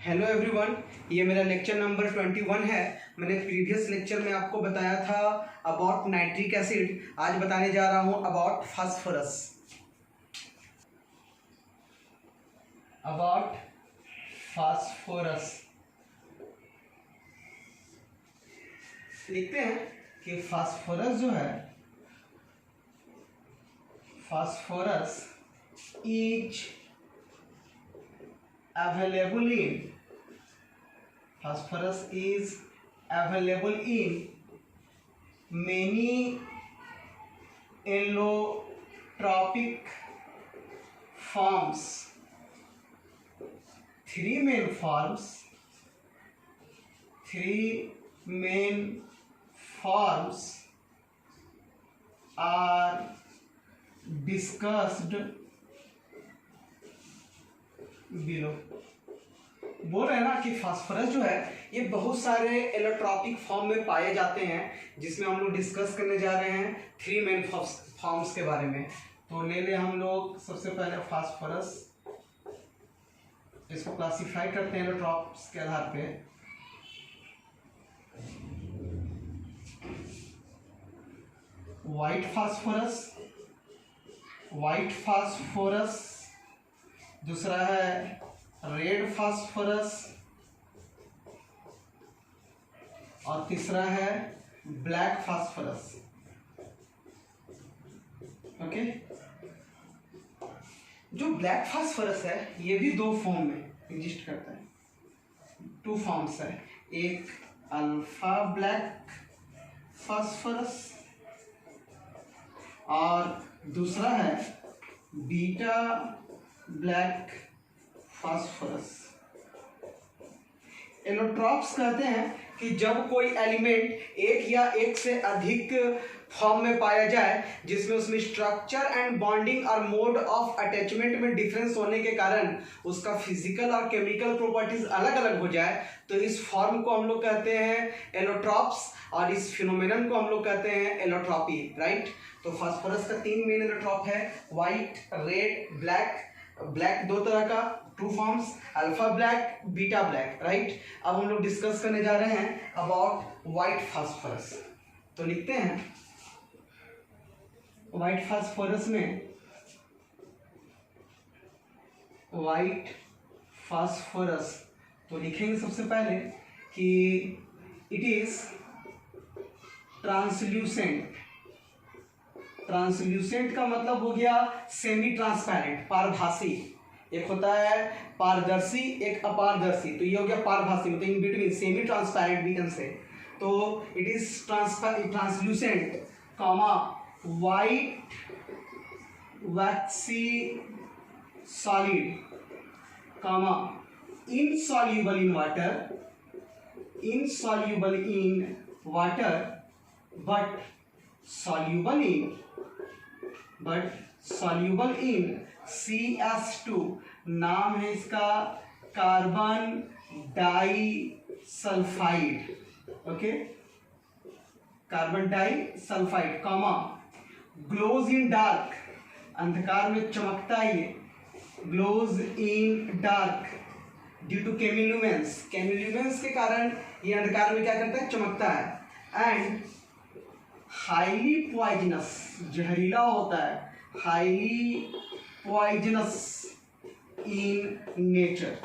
Hello everyone, ये मेरा lecture number 21 है। मैंने प्रीवियस लेक्चर में आपको बताया था अबाउट नाइट्रिक एसिड। आज बताने जा रहा हूँ अबाउट फास्फोरस। अबाउट फास्फोरस लिखते हैं कि फास्फोरस जो है, phosphorus is available in phosphorus is available in many allotropic forms. Three main forms are discussed below. बोल रहे हैं ना कि फास्फोरस जो है ये बहुत सारे एलोट्रॉपिक फॉर्म में पाए जाते हैं, जिसमें हम लोग डिस्कस करने जा रहे हैं थ्री मेन फॉर्म्स के बारे में। तो ले ले हम लोग सबसे पहले फास्फोरस, इसको क्लासिफाई करते हैं एलोट्रॉप्स के आधार पे। व्हाइट फास्फोरस, दूसरा है रेड फास्फोरस और तीसरा है ब्लैक फास्फोरस। ओके, जो ब्लैक फास्फोरस है ये भी दो फॉर्म में एग्जिस्ट करता है, टू फॉर्म्स है। एक अल्फा ब्लैक फास्फोरस और दूसरा है बीटा ब्लैक फास्फोरस। एलोट्रॉप्स कहते हैं कि जब कोई एलिमेंट एक या एक से अधिक फॉर्म में पाया जाए, जिसमें उसमें स्ट्रक्चर एंड बॉन्डिंग और मोड ऑफ अटैचमेंट में डिफरेंस होने के कारण उसका फिजिकल और केमिकल प्रॉपर्टीज अलग अलग हो जाए, तो इस फॉर्म को हम लोग कहते हैं एलोट्रॉप्स और इस फिनोमेनन को हम लोग कहते हैं एलोट्रॉपी, राइट। तो फास्फोरस का तीन मेन एलोट्रॉप है, व्हाइट, रेड, ब्लैक। ब्लैक दो तरह का, two forms, alpha black, beta black, right. अब हम लोग डिस्कस करने जा रहे हैं अबाउट व्हाइट फास्फोरस। तो लिखते हैं व्हाइट फास्फोरस में, व्हाइट फास्फोरस तो लिखेंगे सबसे पहले कि इट इज ट्रांसल्यूसेंट। ट्रांसल्यूसेंट का मतलब हो गया सेमी ट्रांसपेरेंट, पारभासी। एक होता है पारदर्शी, एक अपारदर्शी, तो ये हो गया पारभासी, मतलब इन बिटवीन, सेमी ट्रांसपेरेंट भी से। तो it is translucent, comma white waxy solid, comma insoluble in water, but soluble in CS2। नाम है इसका carbon disulphide. Okay, carbon disulphide, comma glows in dark, अंधकार में चमकता है ये, glows in dark due to chemiluminescence. Chemiluminescence के कारण ये अंधकार में क्या करता है, चमकता है। एंड हाईली पॉइजनस, जहरीला होता है, हाईली पॉइजनस इन नेचर।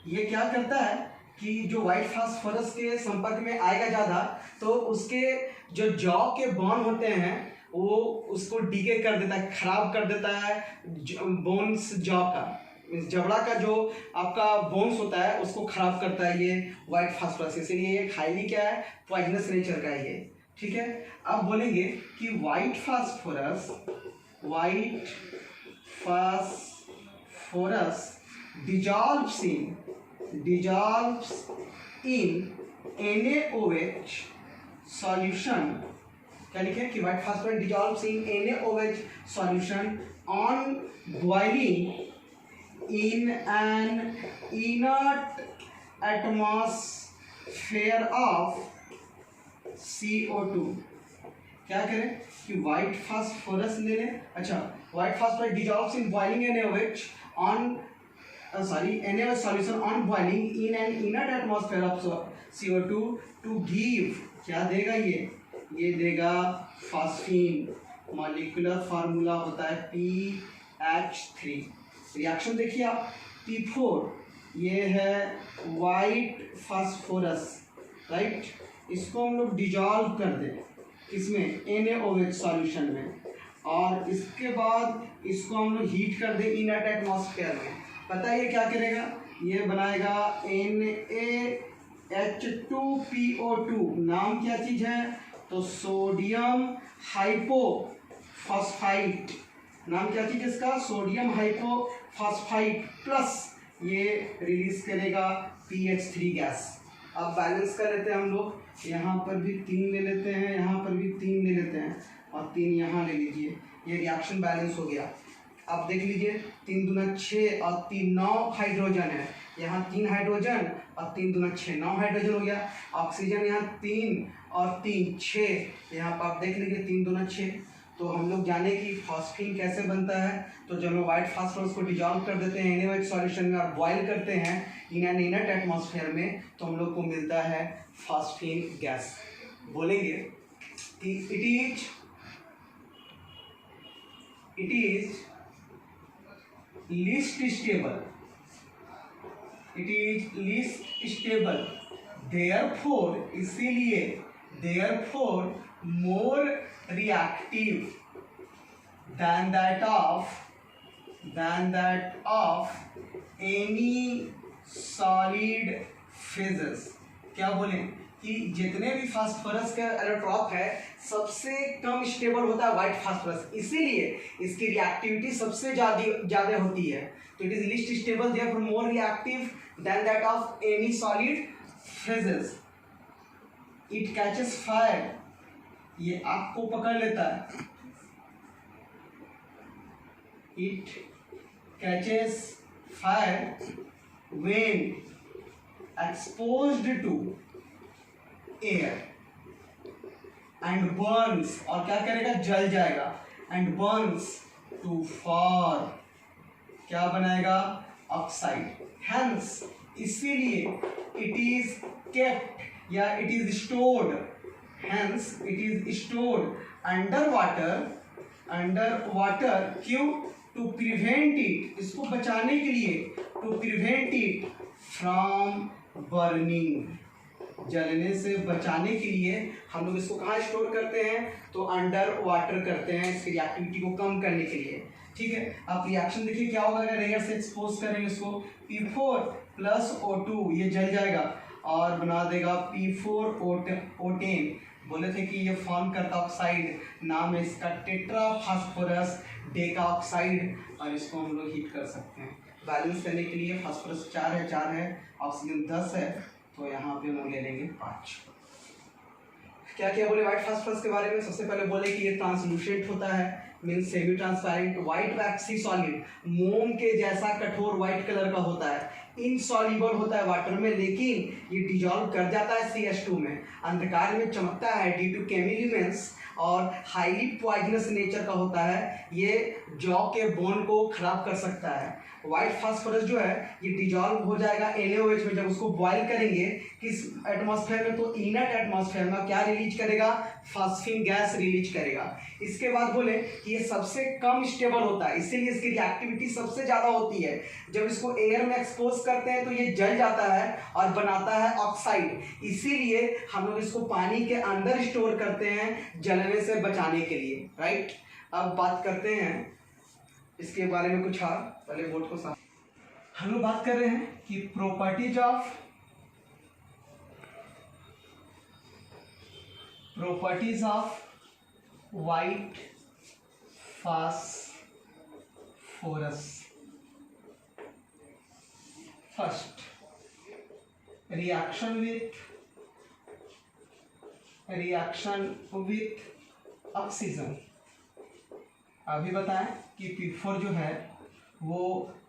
ये क्या करता है कि जो व्हाइट फास्फोरस के संपर्क में आएगा ज़्यादा, तो उसके जो जॉ के बॉन्ड होते हैं वो उसको डीके कर देता है, खराब कर देता है। बोन्स, जॉ का, जबड़ा का जो आपका बोन्स होता है उसको खराब करता है ये व्हाइट फास्फोरस। इसीलिए ये हाईली क्या है, पॉइजनस नेचर का है ये, ठीक है। अब बोलेंगे कि white phosphorus dissolves in NaOH solution। क्या लिखे कि white phosphorus dissolves in NaOH solution on boiling in an inert atmosphere of CO2। क्या करें कि व्हाइट फास्फोरस ले लें। अच्छा, white phosphorus dissolves in boiling NaOH on NaOH solution on boiling in an inert atmosphere of CO2 to give, क्या देगा ये देगा फास्फीन। मॉलिक्यूलर फार्मूला होता है PH3। रिएक्शन देखिए आप, P4 ये है वाइट फास्फोरस, राइट। इसको हम लोग डिजॉल्व कर दें इसमें NaOH सॉल्यूशन में, और इसके बाद इसको हम लोग हीट कर दें इनर्ट एटमॉस्फेयर में। पता है ये क्या करेगा, ये बनाएगा NaH2PO2। नाम क्या चीज़ है, तो सोडियम हाइपोफॉस्फाइट। नाम क्या चीज़ है इसका, सोडियम हाइपोफॉस्फाइट प्लस ये रिलीज करेगा PH3 गैस। अब बैलेंस कर लेते हैं हम लोग, यहाँ पर भी 3 ले लेते हैं, यहाँ पर भी 3 ले लेते हैं, और 3 यहाँ ले लीजिए। ये रिएक्शन बैलेंस हो गया। अब देख लीजिए 3 दूना 6 और 3 9 हाइड्रोजन है, यहाँ 3 हाइड्रोजन और 3 दूना 6 9 हाइड्रोजन हो गया। ऑक्सीजन यहाँ 3 और 3 6, यहाँ पर आप देख लीजिए 3 दूना 6। तो हम लोग जाने कि फॉस्फीन कैसे बनता है, तो जब हम व्हाइट फास्फोरस को डिजॉल्व कर देते हैं NaOH सॉल्यूशन में और बॉयल करते हैं इन एन इनर्ट एटमॉस्फेयर में, तो हम लोग को मिलता है फॉस्फीन गैस। बोलेंगे कि it is least stable, therefore, इसीलिए therefore more reactive than that of any solid phases। क्या बोले कि जितने भी फास्फोरस का एलोट्रॉप है सबसे कम स्टेबल होता है व्हाइट फास्फोरस, इसीलिए इसकी रिएक्टिविटी सबसे ज़्यादा होती है। तो it is least stable, therefore more reactive than that of any solid phases. It catches fire, ये आग को पकड़ लेता है। It catches fire when exposed to air and burns, और क्या करेगा, जल जाएगा, and burns to far, क्या बनाएगा, ऑक्साइड। Hence, इसीलिए it is kept या it is stored, hence it is stored under water, क्यों, टू प्रिवेंट इट, इसको बचाने के लिए, to prevent it from burning, जलने से बचाने के लिए हम लोग इसको कहाँ स्टोर करते हैं, तो अंडर वाटर करते हैं, इसकी रिएक्टिविटी को कम करने के लिए। ठीक है, आप रिएक्शन देखिए क्या होगा अगर एयर से एक्सपोज करेंगे इसको, P4 + O2 ये जल जाएगा और बना देगा P4O10। बोले थे कि ये फॉर्म करता ऑक्साइड, नाम है इसका टेट्रा फास्फोरस डेका ऑक्साइड, और इसको हम लोग हीट कर सकते हैं। बैलेंस करने के लिए फास्फोरस 4 है, ऑक्सीजन 10 है, तो यहाँ पे हम ले लेंगे 5। क्या क्या बोले व्हाइट फास्फोरस के बारे में, सबसे पहले बोले कि ये ट्रांसलूसेंट होता है, मीन्स सेमी ट्रांसपेरेंट, व्हाइट वैक्सी सॉलिड, मोम के जैसा कठोर व्हाइट कलर का होता है, इनसॉल्युबल होता है वाटर में, लेकिन ये डिजॉल्व कर जाता है CH2 में, अंधकार में चमकता है ड्यू टू केमिकल्स, और हाईली पॉइजनस नेचर का होता है, ये जॉ के बोन को खराब कर सकता है। व्हाइट फास्फोरस जो है ये डिजॉल्व हो जाएगा NaOH में, जब उसको बॉयल करेंगे किस एटमॉस्फेयर में, तो इनर्ट एटमॉस्फेयर में, क्या रिलीज करेगा, फास्फीन गैस रिलीज करेगा। इसके बाद बोले कि ये सबसे कम स्टेबल होता है, इसीलिए इसकी रिएक्टिविटी सबसे ज़्यादा होती है। जब इसको एयर में एक्सपोज करते हैं तो ये जल जाता है और बनाता है ऑक्साइड, इसीलिए हम लोग इसको पानी के अंदर स्टोर करते हैं जलने से बचाने के लिए, राइट। अब बात करते हैं इसके बारे में कुछ, पहले बोर्ड को साफ। हम लोग बात कर रहे हैं कि properties of white phosphorus. First, reaction with oxygen. अभी बताएं कि P4 जो है वो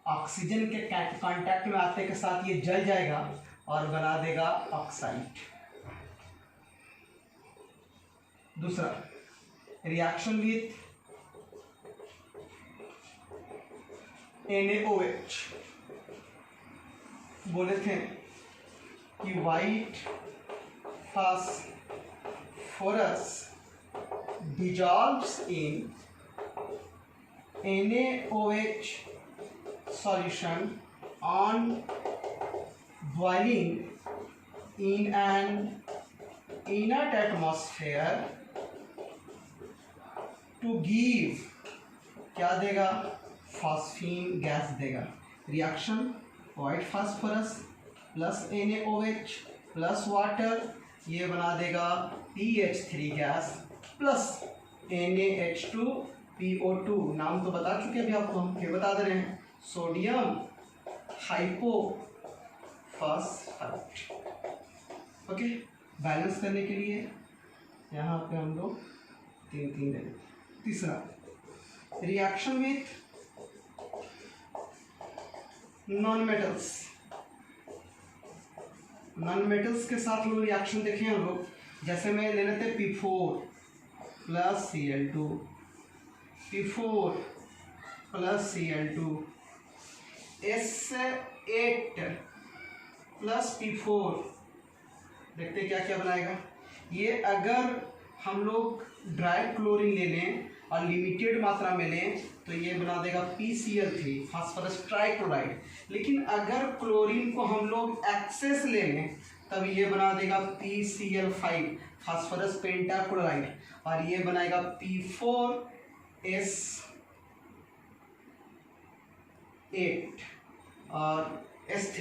ऑक्सीजन के कांटेक्ट में आते के साथ ये जल जाएगा और बना देगा ऑक्साइड। दूसरा, रिएक्शन विथ NaOH। बोले थे कि white phosphorus dissolves in NaOH solution on boiling in an inert atmosphere to give क्या देगा, फास्फीन गैस देगा। Reaction white phosphorus plus NaOH plus water, ये बना देगा PH3 गैस प्लस NaH2PO2, नाम तो बता चुके अभी आपको, हम फिर बता दे रहे हैं, सोडियम हाइपोफॉस्फेट। ओके, बैलेंस करने के लिए यहाँ पे हम लोग 3 ले लेते। तीसरा, रिएक्शन विथ नॉन मेटल्स के साथ लोग रिएक्शन देखें हम लोग, जैसे में ले लेते P4 plus Cl2, P4 plus Cl2, S8 plus P4, देखते क्या क्या बनाएगा ये। अगर हम लोग ड्राई क्लोरीन ले लें और लिमिटेड मात्रा में लें तो ये बना देगा PCl3 फास्फोरस ट्राइक्लोराइड, लेकिन अगर क्लोरीन को हम लोग एक्सेस ले लें तब ये बना देगा PCl5 फास्फोरस पेंटाक्लोराइड, और ये बनाएगा P4S8 और S3,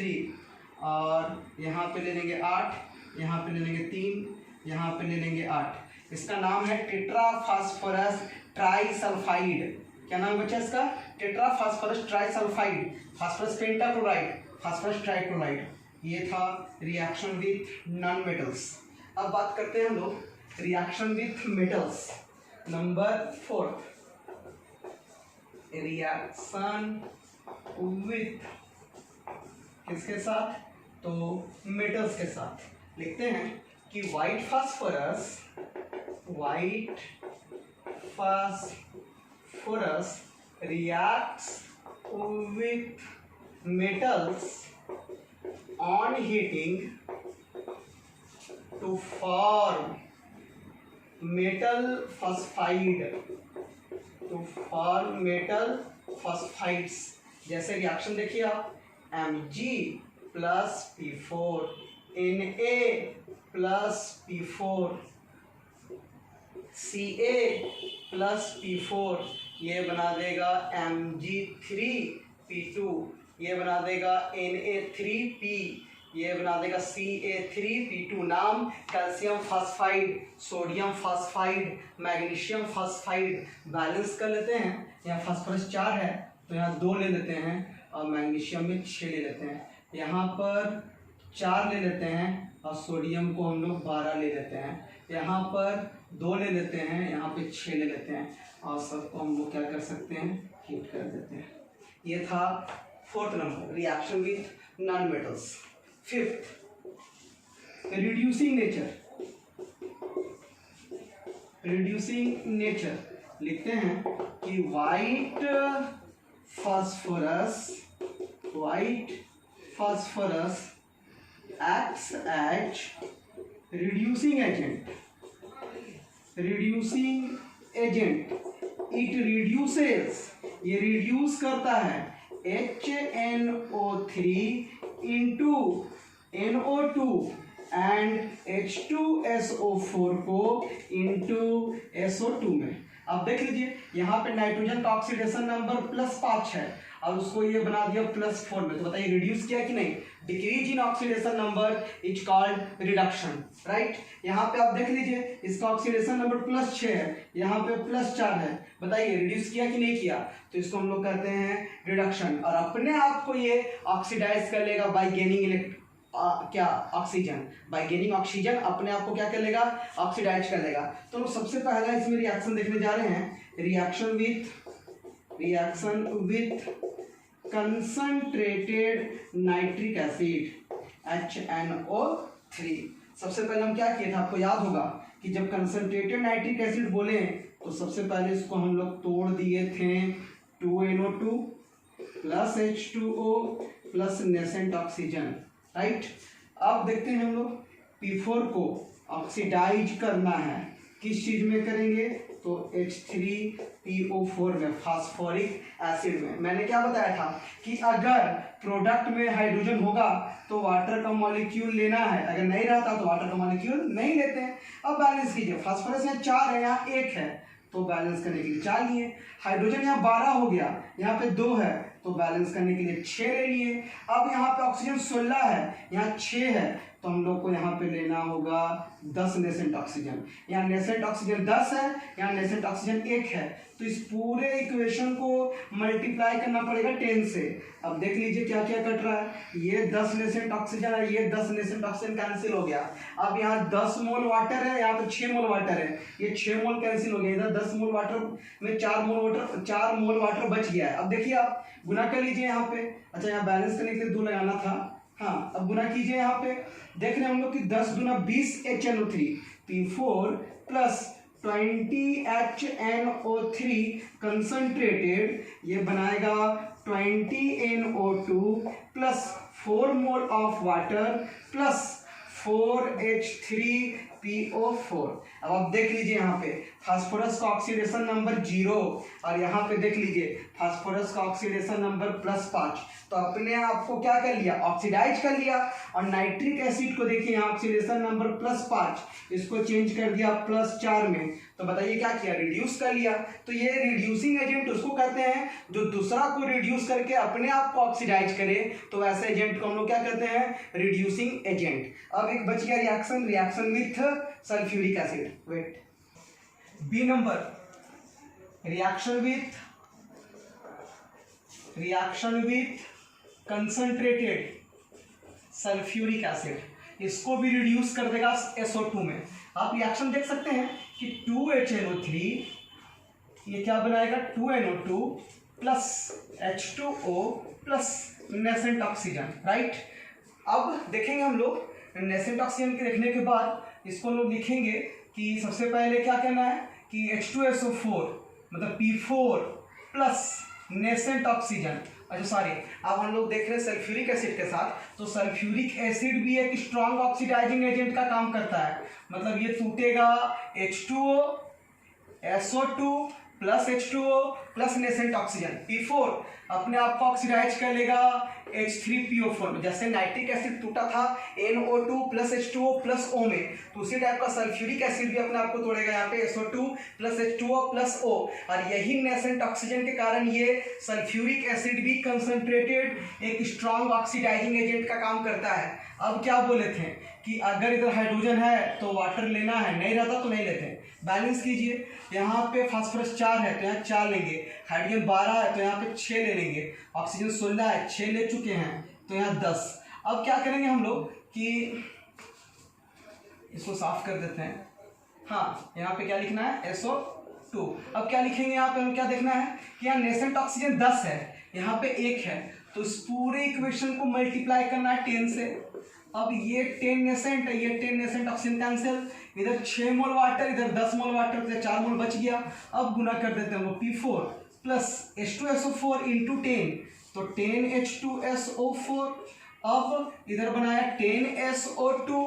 और यहाँ पे ले लेंगे 8, यहाँ पे ले लेंगे 3, यहाँ पे ले लेंगे 8। इसका नाम है टेट्रा फास्फोरस ट्राइसल्फाइड। क्या नाम बचा इसका? Tetra phosphorus trisulphide, phosphorus pentachloride, phosphorus trichloride. ये था रिएक्शन विथ नॉन मेटल्स। अब बात करते हैं हम लोग reaction with metals. Number 4, reaction with किसके साथ? तो मेटल्स के साथ। लिखते हैं कि white phosphorus reacts with metals on heating to form metal phosphides। जैसे रिएक्शन देखिए आप, Mg plus P4, Na plus P4, Ca plus P4, ये बना देगा Mg3P2, ये बना देगा Na3P, ये बना देगा Ca3P2। नाम calcium phosphide, sodium phosphide, magnesium phosphide. Balance कर लेते हैं, यहाँ फास्फोरस 4 है तो यहाँ 2 ले लेते हैं, और मैग्नीशियम में 6 ले लेते हैं। यहाँ पर 4 ले लेते हैं और सोडियम को हम लोग 12 ले लेते हैं। यहाँ पर 2 ले लेते हैं, यहाँ पे 6 ले लेते हैं, और सबको हम लोग क्या कर सकते हैं, हीट कर देते हैं। ये था 4th number, reaction with non metals. 5th, reducing nature. लिखते हैं कि white phosphorus acts as reducing agent। it reduces, ये reduce करता है HNO3 into NO2 and H2SO4 को into SO2 में। अब देख लीजिए यहाँ पे नाइट्रोजन का ऑक्सीडेशन नंबर +5 है और उसको ये बना दिया +4 में, तो बताइए रिड्यूस किया कि नहीं? Decrease in oxidation number is called reduction, right. यहाँ पे आप देख लीजिए इसका ऑक्सीडेशन नंबर +6 है, यहाँ पे +4 है, बताइए रिड्यूस किया कि नहीं किया? तो इसको हम लोग कहते हैं रिडक्शन। और अपने आप को ये ऑक्सीडाइज कर लेगा bye gaining oxygen, bye gaining oxygen अपने आप को क्या कर लेगा? ऑक्सीडाइज कर लेगा। तो लोग सबसे पहला इसमें रिएक्शन देखने जा रहे हैं, reaction with concentrated nitric acid HNO3। सबसे पहले हम क्या किए थे, आपको याद होगा कि जब कंसंट्रेटेड नाइट्रिक एसिड बोले तो सबसे पहले इसको हम लोग तोड़ दिए थे 2NO2 plus H2O plus nascent oxygen, right. अब देखते हैं हम लोग P4 को ऑक्सीडाइज करना है, किस चीज में करेंगे, तो H3PO4 में, फास्फोरिक एसिड में। मैंने क्या बताया था कि अगर प्रोडक्ट में हाइड्रोजन होगा तो वाटर का मॉलिक्यूल लेना है, अगर नहीं रहता तो वाटर का मॉलिक्यूल नहीं लेते हैं। अब बैलेंस कीजिए, फास्फोरस यहाँ 4 है, यहाँ 1 है, तो बैलेंस करने के लिए 4 लिए। हाइड्रोजन यहाँ 12 हो गया, यहाँ पे 2 है, तो बैलेंस करने के लिए 6 ले लिए। अब यहाँ पे ऑक्सीजन 16 है, यहाँ 6 है, तो हम लोग को यहाँ पे लेना होगा 10 नेसेंट ऑक्सीजन। यहाँ नेसेंट ऑक्सीजन 10 है, यहाँ नेसेंट ऑक्सीजन 1 है, तो इस पूरे इक्वेशन को मल्टीप्लाई करना पड़ेगा 10 से। अब देख लीजिए क्या क्या कट रहा है, ये 10 नेसेंट ऑक्सीजन है, ये 10 नेसेंट ऑक्सीजन कैंसिल हो गया। अब यहाँ 10 मोल वाटर है, यहाँ पे 6 मोल वाटर है, ये 6 मोल कैंसिल हो गया, इधर 10 मोल वाटर में 4 मोल वाटर बच गया है। अब देखिए आप गुना कर लीजिए यहाँ पे, अच्छा यहाँ बैलेंस करने के लिए 2 लगाना था, हाँ अब गुना कीजिए। यहाँ पे देख रहे हैं हम लोग कि 10 दूना 20 HNO3, P4 plus 20 HNO3 concentrated, ये बनाएगा 20 NO2 plus 4 mole of water plus 4 H3PO4। अब आप देख लीजिए यहाँ पे फास्फोरस का ऑक्सीडेशन नंबर 0 और यहाँ पे देख लीजिए फास्फोरस का ऑक्सीडेशन नंबर +5, तो अपने आप को क्या कर लिया, ऑक्सीडाइज कर लिया। और नाइट्रिक एसिड को देखिए यहाँ ऑक्सीडेशन नंबर +5, इसको चेंज कर दिया +4 में, तो बताइए क्या किया, रिड्यूस कर लिया। तो ये रिड्यूसिंग एजेंट उसको कहते हैं जो दूसरा को रिड्यूस करके अपने आप को ऑक्सीडाइज करे, तो ऐसे एजेंट को हम लोग क्या कहते हैं, रिड्यूसिंग एजेंट। अब एक बच गया reaction with sulphuric acid, wait B number, reaction with concentrated sulphuric acid, इसको भी रिड्यूस कर देगा SO2 में। आप रिएक्शन देख सकते हैं कि 2HNO3 ये क्या बनाएगा, 2NO2 plus H2O plus nascent oxygen, right. अब देखेंगे हम लोग नेसेंट ऑक्सीजन के देखने के बाद इसको लोग लिखेंगे कि सबसे पहले क्या करना है कि H2SO4 मतलब P4 प्लस नेसेंट ऑक्सीजन, अच्छा सॉरी, अब हम लोग देख रहे हैं सल्फ्यूरिक एसिड के साथ, तो सल्फ्यूरिक एसिड भी एक स्ट्रॉन्ग ऑक्सीडाइजिंग एजेंट का काम करता है, मतलब ये टूटेगा H2O SO2 plus H2O plus nascent oxygen, P4 अपने आप को ऑक्सीडाइज कर लेगा H3PO4 में, जैसे नाइट्रिक एसिड टूटा था NO2 plus H2O plus O में, तो उसी टाइप का सल्फ्यूरिक एसिड भी अपने आप को तोड़ेगा यहाँ पे SO2 plus H2O plus O, और यही नेसेंट ऑक्सीजन के कारण ये सल्फ्यूरिक एसिड भी कंसंट्रेटेड एक स्ट्रॉन्ग ऑक्सीडाइजिंग एजेंट का काम करता है। अब क्या बोले थे कि अगर इधर हाइड्रोजन है तो वाटर लेना है, नहीं रहता तो नहीं लेते। बैलेंस कीजिए, यहाँ पे फास्फोरस 4 है तो यहाँ 4 लेंगे, हाइड्रोजन 12 है तो यहाँ पे 6 ले लेंगे, ऑक्सीजन 16 है 6 ले चुके हैं तो यहाँ 10। अब क्या करेंगे हम लोग कि इसको साफ कर देते हैं, हाँ यहाँ पे क्या लिखना है SO2। अब क्या लिखेंगे यहाँ पे, हमें क्या देखना है कि यहाँ नेसेंट ऑक्सीजन 10 है, यहाँ पे 1 है, तो इस पूरे इक्वेशन को मल्टीप्लाई करना है 10 से। अब ये 10 नेसेंट है, ये 10 नेसेंट ऑक्सीजन कैंसिल, इधर 6 मोल वाटर, इधर 10 मोल वाटर, इधर 4 मोल बच गया। अब गुना कर देते हैं हम लोग, P4 प्लस H2SO4 इंटू 10, तो 10H2SO4, अब इधर बनाया 10SO2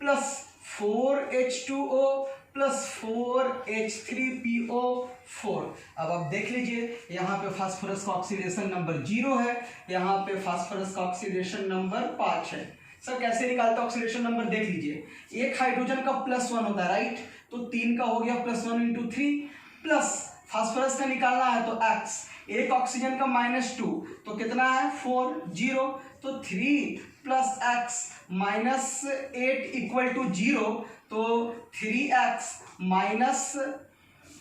plus 4H2O plus 4H3PO4। अब आप देख लीजिए यहाँ पे फास्फोरस का ऑक्सीडेशन नंबर 0 है, यहाँ पे फास्फोरस का ऑक्सीडेशन नंबर 5 है। सर कैसे निकालते हैं ऑक्सीडेशन नंबर, देख लीजिए, एक हाइड्रोजन का +1 होता है, राइट, तो 3 का हो गया +1 इंटू 3, प्लस फास्फोरस का निकालना है तो x, एक ऑक्सीजन का -2 तो कितना है 4 0, तो 3 प्लस x -8 इक्वल टू 0, तो 3x माइनस,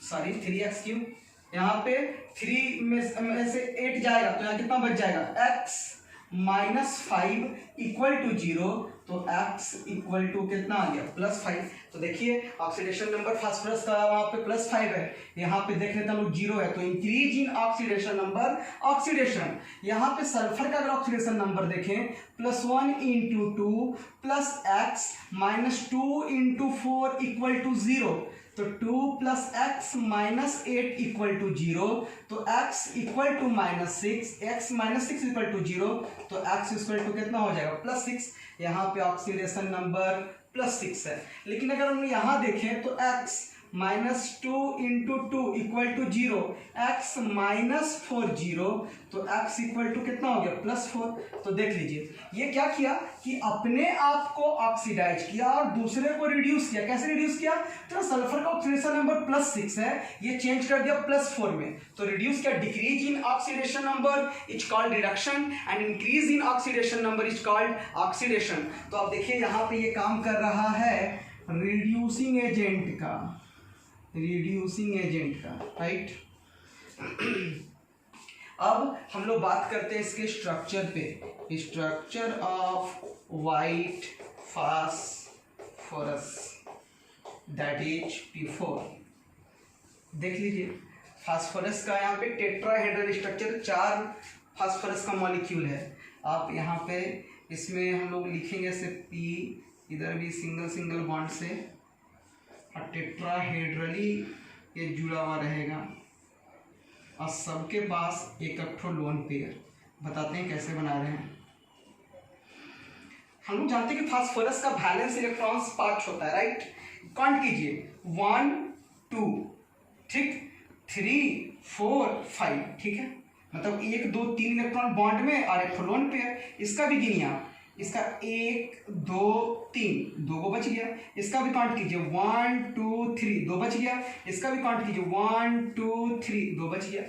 सॉरी 3x क्यों, यहाँ पे 3 में से 8 जाएगा तो यहाँ कितना बच जाएगा, x -5 इक्वल टू 0, तो x इक्वल टू कितना आ गया +5। तो देखिए ऑक्सीडेशन नंबर फास्फोरस का वहाँ पे +5 है, यहाँ पे देख लेते हैं लोग 0 है, तो increase in oxidation number, oxidation. यहाँ पे सल्फर का अगर ऑक्सीडेशन नंबर देखें +1 into 2 plus x -2 into 4 equal to 0, तो 2 plus x minus 8 equal to 0, तो x equal to -6, x -6 equal to 0, तो x इक्वल टू कितना हो जाएगा +6। यहाँ पे ऑक्सीडेशन नंबर +6 है। लेकिन अगर हम यहाँ देखें तो x -2 into 2 equal to 0, x -4 0, तो x इक्वल टू कितना हो गया +4। तो देख लीजिए ये क्या किया कि अपने आप को ऑक्सीडाइज किया और दूसरे को रिड्यूस किया। कैसे रिड्यूस किया? तो सल्फर का ऑक्सीडेशन नंबर +6 है, ये चेंज कर दिया +4 में, तो रिड्यूस किया। Decrease in oxidation number is called reduction and increase in oxidation number is called oxidation. तो आप देखिए यहाँ पे ये काम कर रहा है रिड्यूसिंग एजेंट का, राइट। अब हम लोग बात करते हैं इसके स्ट्रक्चर पे, structure of white phosphorus that is P4। देख लीजिए फास्फोरस का यहाँ पे टेट्राहेड्रल स्ट्रक्चर, 4 फास्फोरस का मॉलिक्यूल है। आप यहाँ पे इसमें हम लोग लिखेंगे से P, इधर भी सिंगल बॉन्ड से और टेट्राहेड्रली ये जुड़ा हुआ रहेगा और सबके पास एक लोन पेयर। बताते हैं कैसे बना रहे हैं। हम लोग जानते हैं कि फास्फोरस का वैलेंस इलेक्ट्रॉन्स 5 होता है, राइट। काउंट कीजिए 1 2, ठीक, 3 4 5, ठीक है। मतलब 1 2 3 इलेक्ट्रॉन बॉन्ड में और एक लोन पेयर। इसका भी गिनिए आप, इसका 1 2 3, 2 को बच गया। इसका भी काउंट कीजिए 1 2 3, 2 बच गया। इसका भी काउंट कीजिए 1 2 3, 2 बच गया।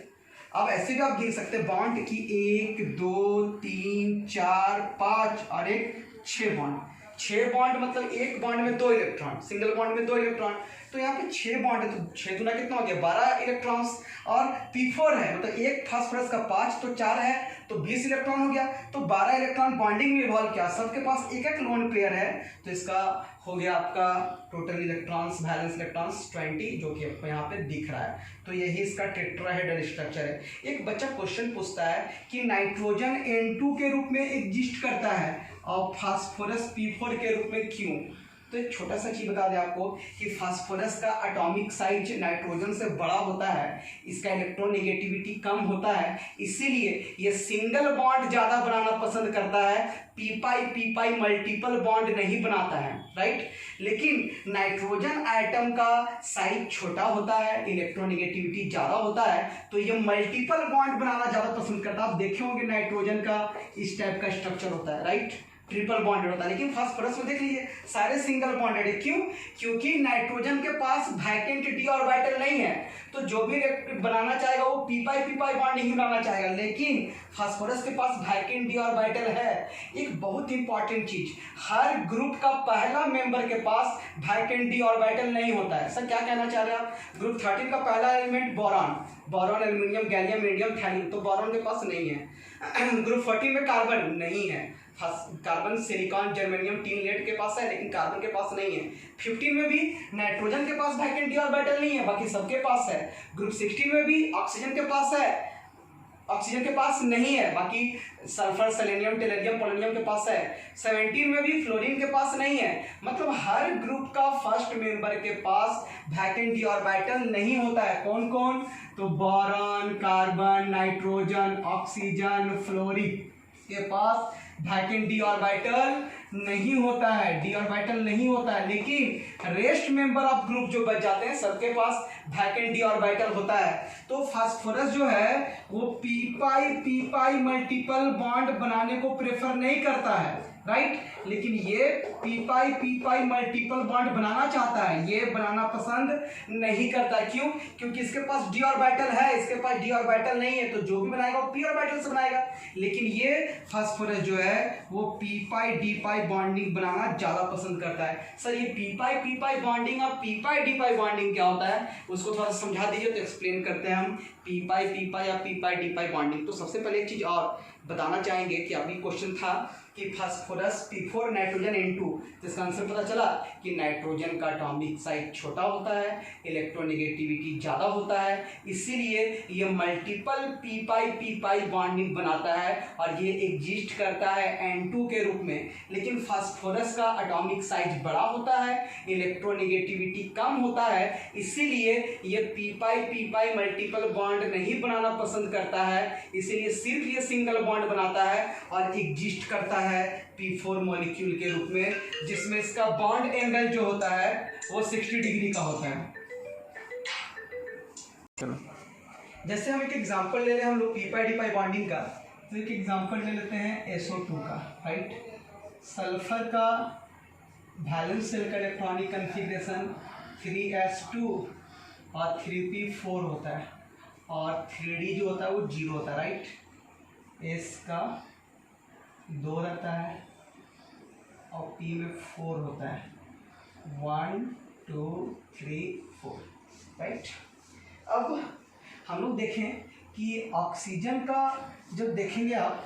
अब ऐसे भी आप गिन सकते हैं बॉन्ड की 1 2 3 4 5 और एक 6 बॉन्ड। 6 बॉन्ड मतलब एक बॉन्ड में 2 इलेक्ट्रॉन, सिंगल बॉन्ड में 2 इलेक्ट्रॉन, तो यहाँ पे 6 बॉन्ड है, तो 6 गुना कितना हो गया 12 इलेक्ट्रॉन्स। और P4 है मतलब एक फास्फोरस का 5, तो 4 है तो 20 इलेक्ट्रॉन हो गया। तो 12 इलेक्ट्रॉन बॉन्डिंग में इन्वॉल्व किया, सबके पास एक लोन पेयर है, तो इसका हो गया आपका टोटल इलेक्ट्रॉन्स, वैलेंस इलेक्ट्रॉन्स 20, जो कि आपको यहाँ पे दिख रहा है। तो यही इसका टेट्राहेड्रल स्ट्रक्चर है। एक बच्चा क्वेश्चन पूछता है कि नाइट्रोजन N2 के रूप में एग्जिस्ट करता है और फास्फोरस P4 के रूप में क्यों? तो एक छोटा सा चीज बता दें आपको कि फास्फोरस का एटॉमिक साइज नाइट्रोजन से बड़ा होता है, इसका इलेक्ट्रोनेगेटिविटी कम होता है, इसीलिए ये सिंगल बॉन्ड ज्यादा बनाना पसंद करता है, पी मल्टीपल बॉन्ड नहीं बनाता है, राइट। लेकिन नाइट्रोजन एटम का साइज छोटा होता है, इलेक्ट्रोनेगेटिविटी ज्यादा होता है, तो ये मल्टीपल बॉन्ड बनाना ज्यादा पसंद करता है। आप देखे होंगे नाइट्रोजन का इस टाइप का स्ट्रक्चर होता है, राइट, ट्रिपल बॉन्डेड होता है। लेकिन फास्फोरस में देख लीजिए सारे सिंगल बॉन्डेड है। क्यों? क्योंकि नाइट्रोजन के पास वैकेंट डी ऑर्बिटल नहीं है, तो जो भी बनाना चाहेगा वो पी पाई बॉन्ड नहीं बनाना चाहेगा। लेकिन फास्फोरस के पास वैकेंट डी ऑर्बिटल है। एक बहुत इंपॉर्टेंट चीज, हर ग्रुप का पहला मेंबर के पास वैकेंट डी ऑर्बिटल नहीं होता है। सर क्या कहना चाह रहे हैं आप? ग्रुप 13 का पहला element boron, aluminium, gallium, radium, thallium, तो बोरॉन के पास नहीं है। ग्रुप 14 में कार्बन नहीं है, carbon, silicon, germanium, tin lead के पास है, लेकिन कार्बन के पास नहीं है। 15 में भी नाइट्रोजन के पास वैकेंट डी ऑर्बिटल नहीं है, बाकी सबके पास है। ग्रुप 16 में भी ऑक्सीजन के पास है, ऑक्सीजन के पास नहीं है, बाकी सल्फर, सेलेनियम, टेलेरियम, पोलोनियम के पास है। 17 में भी फ्लोरीन के पास नहीं है। मतलब हर ग्रुप का फर्स्ट मेंबर के पास वैकेंट डी ऑर्बिटल नहीं होता है। कौन कौन? तो boron, carbon, nitrogen, oxygen, fluorine के पास वैकेंट डी ऑर्बिटल नहीं होता है, डी ऑर्बिटल नहीं होता है। लेकिन रेस्ट मेंबर ऑफ ग्रुप जो बच जाते हैं सबके पास वैकेंट डी ऑर्बिटल होता है। तो फास्फोरस जो है वो पी पाई मल्टीपल बॉन्ड बनाने को प्रेफर नहीं करता है, राइट। लेकिन ये पी पाई मल्टीपल बॉन्ड बनाना चाहता है, ये बनाना पसंद नहीं करता। क्यों? क्योंकि इसके पास डी ऑर्बिटल है, इसके पास डी ऑर्बिटल नहीं है, तो जो भी बनाएगा वो पी ऑर्बिटल से बनाएगा। लेकिन ये फास्फोरस जो है वो पी पाई डी पाई बॉन्डिंग बनाना ज्यादा पसंद करता है। सर ये पी पाई बॉन्डिंग और पी पाई डी पाई बॉन्डिंग क्या होता है, उसको थोड़ा सा समझा दीजिए तो एक्सप्लेन करते हैं हम। पी पाई या पी पाई डी पाई बॉन्डिंग। तो सबसे पहले एक चीज और बताना चाहेंगे कि अभी क्वेश्चन था कि फास्फोरस P4 नाइट्रोजन N2, तो इसका आंसर पता चला कि नाइट्रोजन का एटॉमिक साइज छोटा होता है, इलेक्ट्रोनेगेटिविटी ज़्यादा होता है, इसीलिए ये मल्टीपल पी पाई बॉन्डिंग बनाता है और ये एग्जिस्ट करता है N2 के रूप में। लेकिन फास्फोरस का एटॉमिक साइज बड़ा होता है, इलेक्ट्रोनेगेटिविटी कम होता है, इसीलिए ये पी पाई मल्टीपल बॉन्ड नहीं बनाना पसंद करता है, इसीलिए सिर्फ ये सिंगल बॉन्ड बनाता है और एग्जिस्ट करता है P4 मॉलिक्यूल के रूप में, जिसमें इसका बॉन्ड एंगल जो होता है वो 60 डिग्री का होता है। चलो जैसे हम एक एग्जांपल ले लें हम लोग पी पाई बॉन्डिंग का, तो एक एग्जांपल ले लेते हैं SO2 का, राइट। सल्फर का वैलेंस शेल का इलेक्ट्रॉनिक कन्फिग्रेशन 3s2 और 3p4 होता है और 3d जो होता है वो 0 होता है, राइट। S का 2 रहता है और P में 4 होता है, 1 2 3 4, राइट। अब हम लोग देखें कि ऑक्सीजन का जब देखेंगे आप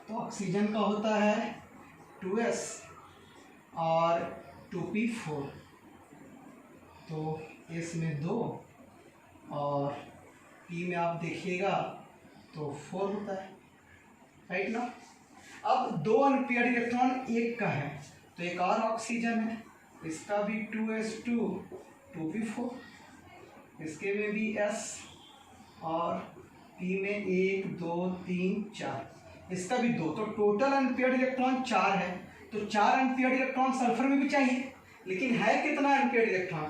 तो ऑक्सीजन का होता है 2s और 2p4, तो S में 2 और P में आप देखिएगा तो 4 होता है, राइट ना। अब 2 अनपेयर्ड इलेक्ट्रॉन एक का है, तो एक और ऑक्सीजन है, इसका भी 2s2 2p4, इसके में भी S और P में 1 2 3 4, इसका भी 2, तो टोटल अनपेयर्ड इलेक्ट्रॉन 4 है। तो 4 अनपेयर्ड इलेक्ट्रॉन सल्फर में भी चाहिए, लेकिन है कितना अनपेयर्ड इलेक्ट्रॉन,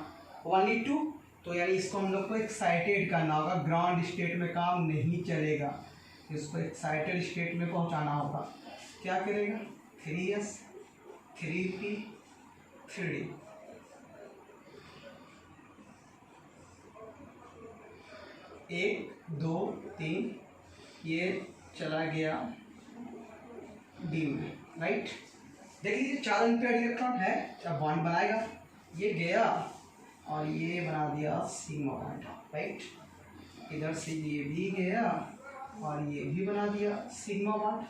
ओनली 2, तो यानी इसको हम लोग को एक्साइटेड करना होगा, ग्राउंड स्टेट में काम नहीं चलेगा, इसको एक्साइटेड स्टेट में पहुंचाना होगा। क्या करेगा, 3s 3p 3d, एक 2 3, ये चला गया डी में, राइट। देख लीजिए 4 अनपेयर्ड इलेक्ट्रॉन है, अब बॉन्ड बनाएगा, ये गया और ये बना दिया सिग्मा बॉन्ड, राइट। इधर से ये भी गया और ये भी बना दिया सिग्मा बॉन्ड,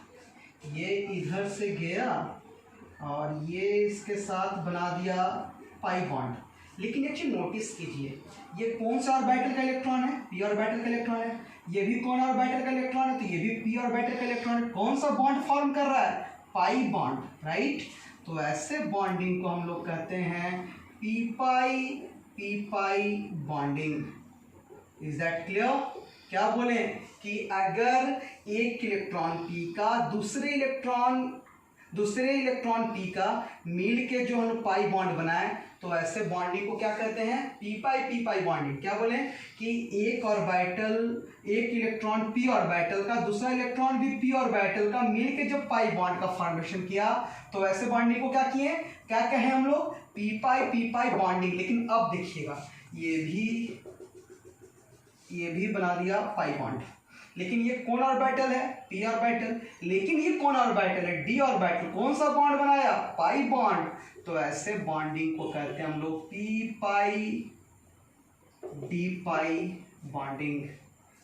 ये इधर से गया और ये इसके साथ बना दिया पाई बॉन्ड। लेकिन एक चीज नोटिस कीजिए, ये कौन सा ऑर्बिटल का इलेक्ट्रॉन है, पी ऑर्बिटल का इलेक्ट्रॉन है, ये भी कौन ऑर्बिटल का इलेक्ट्रॉन है, तो ये भी पी ऑर्बिटल का इलेक्ट्रॉन है। कौन सा बॉन्ड फॉर्म कर रहा है, पाई बॉन्ड, राइट। तो ऐसे बॉन्डिंग को हम लोग कहते हैं P pi bonding. Is that clear? क्या बोले कि अगर एक इलेक्ट्रॉन पी का दूसरे इलेक्ट्रॉन पी का मिल के जो हम पाई बॉन्ड बनाए, तो ऐसे बॉन्डिंग को क्या कहते हैं, पी पाई बॉन्डिंग। क्या बोले कि एक इलेक्ट्रॉन पी ऑर्बिटल का दूसरा इलेक्ट्रॉन भी पी ऑर्बिटल का मिल के जब पाई बॉन्ड का फॉर्मेशन किया, तो ऐसे बॉन्डिंग को क्या किए, क्या कहे हम लोग, पी पाई बॉन्डिंग। लेकिन अब देखिएगा ये भी बना दिया पाई बॉन्ड, लेकिन ये कौन ऑर्बिटल है, पी ऑर्बिटल, लेकिन ये कौन ऑर्बिटल है, डी ऑर्बिटल। कौन सा बॉन्ड बनाया, पाई बॉन्ड। तो ऐसे बॉन्डिंग को कहते हैं हम लोग पी पाई डी पाई बॉन्डिंग।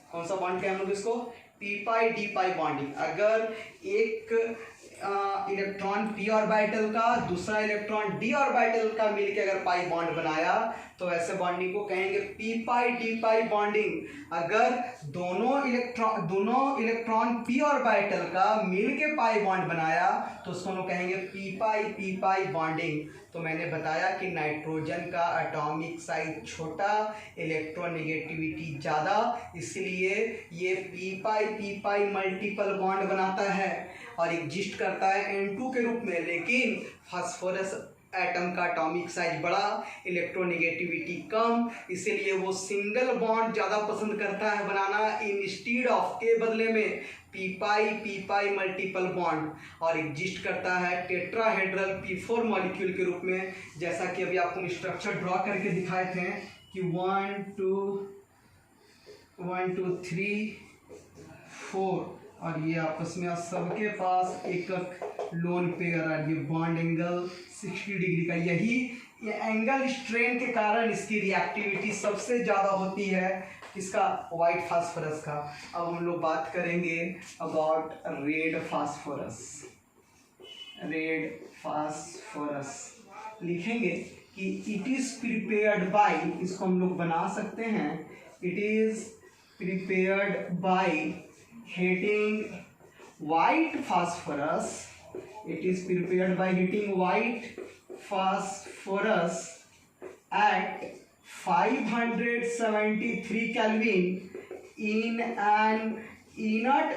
कौन सा बॉन्ड कहें हम लोग इसको, पी पाई डी पाई बॉन्डिंग। अगर एक इलेक्ट्रॉन पी ऑर्बिटल का दूसरा इलेक्ट्रॉन डी ऑर्बिटल का मिलकर अगर पाई बॉन्ड बनाया, तो ऐसे बॉन्डिंग को कहेंगे पी पाई डी पाई बॉन्डिंग। अगर दोनों इलेक्ट्रॉन पी ऑर्बिटल का मिलके पाई बॉन्ड बनाया, तो उसको हम लोग कहेंगे पी पाई बॉन्डिंग। तो मैंने बताया कि नाइट्रोजन का एटॉमिक साइज छोटा, इलेक्ट्रोनेगेटिविटी ज़्यादा, इसलिए ये पी पाई मल्टीपल बॉन्ड बनाता है और एग्जिस्ट करता है N2 के रूप में। लेकिन फास्फोरस एटम का एटॉमिक साइज बड़ा, इलेक्ट्रोनेगेटिविटी कम, इसीलिए वो सिंगल बॉन्ड ज़्यादा पसंद करता है बनाना इंस्टीड ऑफ के बदले में पी पाई मल्टीपल बॉन्ड, और एग्जिस्ट करता है टेट्राहेड्रल P4 मॉलिक्यूल के रूप में। जैसा कि अभी आपको स्ट्रक्चर ड्रॉ करके दिखाए थे कि 1 2 3 4, और ये आपस में सबके पास एक लोन पेयर है। ये बॉन्ड एंगल 60 डिग्री का, ये एंगल स्ट्रेन के कारण इसकी रिएक्टिविटी सबसे ज़्यादा होती है, इसका वाइट फास्फोरस का। अब हम लोग बात करेंगे about red phosphorus. Red phosphorus. लिखेंगे कि इट इज प्रिपेयर्ड बाय, इसको हम लोग बना सकते हैं, it is prepared by heating white phosphorus, it is prepared by heating white phosphorus at 573 Kelvin in an inert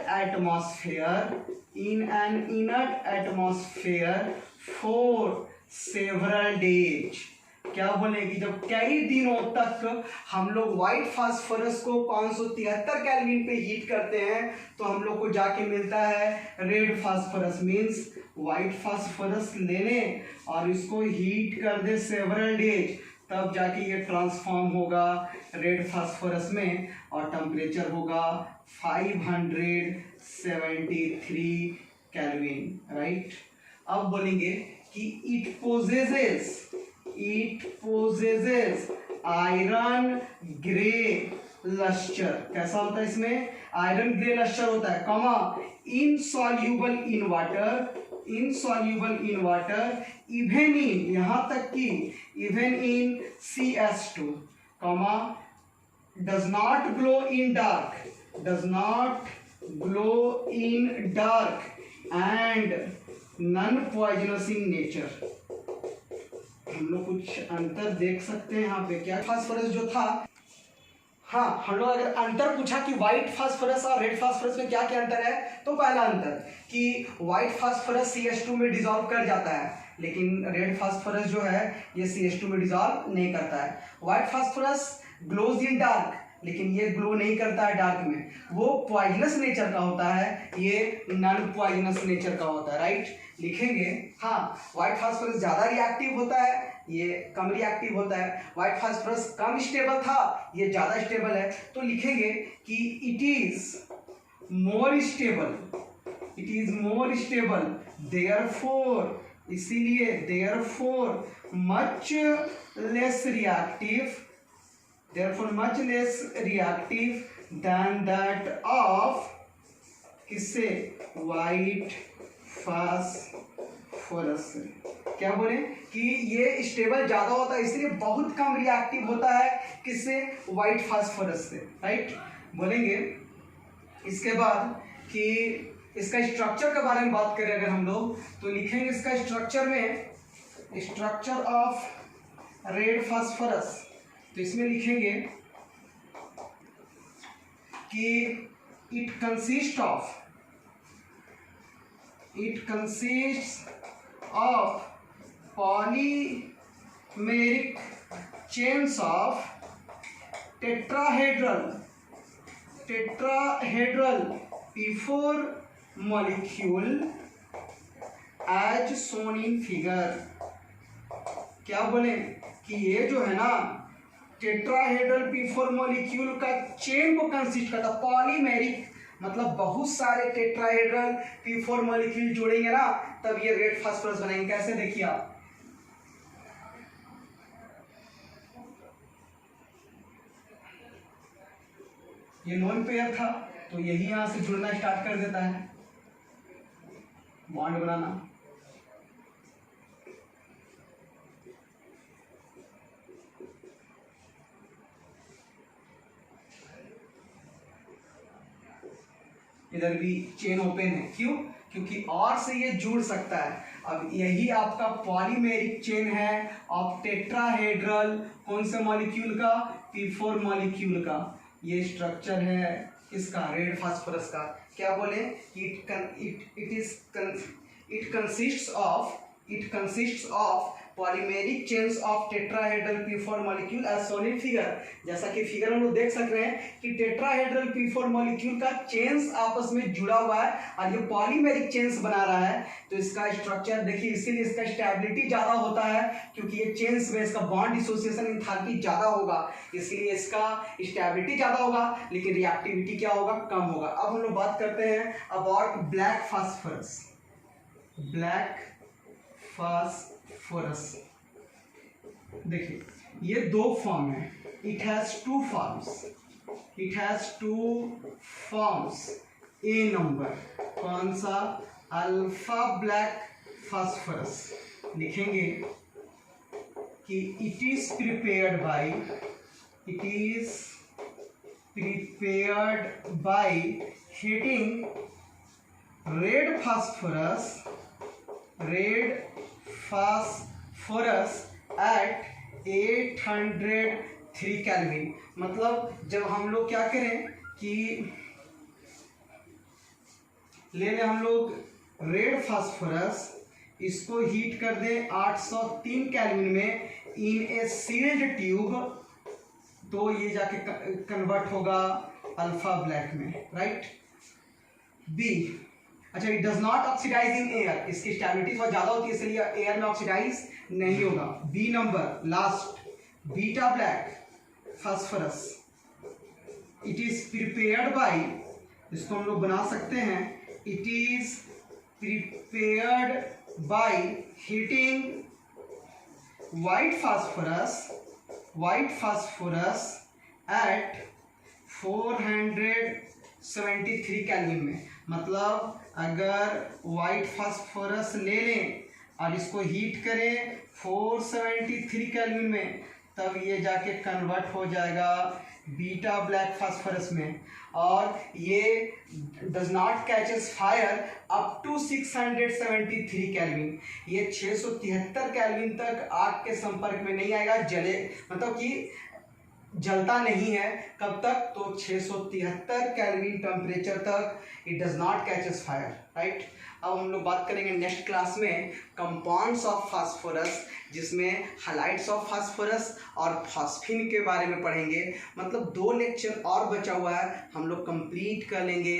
atmosphere for several days। क्या बोले कि जब कई दिनों तक हम लोग व्हाइट फास्फोरस को 573 केल्विन पे हीट करते हैं तो हम लोग को जाके मिलता है red phosphorus. Means white phosphorus लेने और इसको हीट कर दे सेवरल डेज, तब जाके ये ट्रांसफॉर्म होगा रेड फास्फोरस में और टेम्परेचर होगा 573 केल्विन, राइट। अब बोलेंगे कि it possesses iron grey lustre. कैसा होता है इसमें? आयरन ग्रे लस्टर होता है, comma insoluble in water even in, यहां तक कि even in CH2, comma does not glow in dark and non poisonous in nature. हम लोग कुछ अंतर देख सकते हैं यहाँ पे। क्या फास्फोरस जो था, हाँ, हम लोग अगर अंतर पूछा कि व्हाइट फास्फोरस और रेड फास्फोरस में क्या क्या अंतर है, तो पहला अंतर कि व्हाइट फास्फोरस CH2 में डिसॉल्व कर जाता है, लेकिन रेड फास्फोरस जो है ये CH2 में डिसॉल्व नहीं करता है। White phosphorus glows in dark, लेकिन ये ग्लो नहीं करता है डार्क में, वो पॉइजनस नेचर का होता है, ये नॉन पॉइजनस नेचर का होता है, राइट। लिखेंगे, हाँ, व्हाइट फास्फोरस ज़्यादा रिएक्टिव होता है, ये कम रिएक्टिव होता है। व्हाइट फास्फोरस कम स्टेबल था, ये ज़्यादा स्टेबल है, तो लिखेंगे कि it is more stable therefore, इसीलिए therefore much less reactive than that of किससे? White phosphorus. क्या बोले कि ये स्टेबल ज्यादा होता है, इसलिए बहुत कम रिएक्टिव होता है, किससे? व्हाइट फास्फोरस से, राइट। बोलेंगे इसके बाद कि इसका स्ट्रक्चर के बारे में बात करें अगर हम लोग, तो लिखेंगे इसका स्ट्रक्चर में, स्ट्रक्चर ऑफ रेड फास्फोरस, तो इसमें लिखेंगे कि it consist of polymeric chains of tetrahedral P4 molecule as shown in figure। क्या बोले कि ये जो है ना टेट्राहेड्रल P4 मॉलिक्यूल का चेन को कंसिस्ट करता, पॉलीमेरिक मतलब बहुत सारे टेट्राहेड्रल P4 मॉलिक्यूल जोड़ेंगे ना तब ये रेड फास्फोरस बनेंगे। कैसे? देखिए आप, ये लोन पेयर था तो यही यहां से जुड़ना स्टार्ट कर देता है, बॉन्ड बनाना। इधर भी चेन ओपन है, क्यों? क्योंकि और से ये जुड़ सकता है। अब यही आपका पॉलीमेरिक चेन है ऑफ टेट्राहेड्रल कौन से मॉलिक्यूल का? P4 मॉलिक्यूल का। ये स्ट्रक्चर है इसका रेड फास्फोरस का। क्या बोले? It consists of polymeric chains of tetrahedral P4 molecule as shown in figure. जैसा कि फिगर हम लोग देख सक रहे हैं कि टेट्राहेड्रल P4 मॉलिक्यूल का चेन्स आपस में जुड़ा हुआ है और ये पॉलीमेरिक चेन्स बना रहा है। तो इसका स्ट्रक्चर देखिए, इसीलिए इसका स्टेबिलिटी ज़्यादा होता है क्योंकि ये चेन्स में इसका बॉन्ड डिसोसिएशन एंथैल्पी ज़्यादा होगा, इसलिए इसका स्टेबिलिटी ज़्यादा होगा, लेकिन रिएक्टिविटी क्या होगा? कम होगा। अब हम लोग बात करते हैं अबाउट ब्लैक फास्फोरस। देखिए ये दो फॉर्म है, it has two forms. A number कौन सा? अल्फा ब्लैक फास्फोरस लिखेंगे कि it is prepared by heating red phosphorus at 803 kelvin. मतलब जब हम लोग क्या करें कि ले लें हम लोग रेड फास्फोरस, इसको हीट कर दें 803 केल्विन में इन ए सील्ड ट्यूब, तो ये जाके कन्वर्ट होगा अल्फा ब्लैक में, राइट। बी, अच्छा, it does not oxidise in air, इसकी स्टेबिलिटी बहुत ज्यादा होती है इसलिए एयर में ऑक्सीडाइज नहीं होगा। B number last, beta black phosphorus, it is prepared by, इसको हम लोग बना सकते हैं, it is prepared by heating white phosphorus at 473 kelvin में। मतलब अगर वाइट फास्फोरस ले लें और इसको हीट करें 473 केल्विन में, तब ये जाके कन्वर्ट हो जाएगा बीटा ब्लैक फास्फोरस में, और ये does not catches fire up to 673 kelvin. ये 673 केल्विन तक आग के संपर्क में नहीं आएगा, जले मतलब कि जलता नहीं है। कब तक? तो 673 केल्विन टेम्परेचर तक it does not catches fire, right. अब हम लोग बात करेंगे नेक्स्ट क्लास में कंपाउंड्स ऑफ फास्फोरस, जिसमें हाइलाइट्स ऑफ फास्फोरस और फॉस्फिन के बारे में पढ़ेंगे। मतलब 2 लेक्चर और बचा हुआ है, हम लोग कंप्लीट कर लेंगे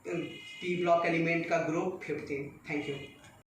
पी ब्लॉक एलिमेंट का ग्रुप 15। Thank you.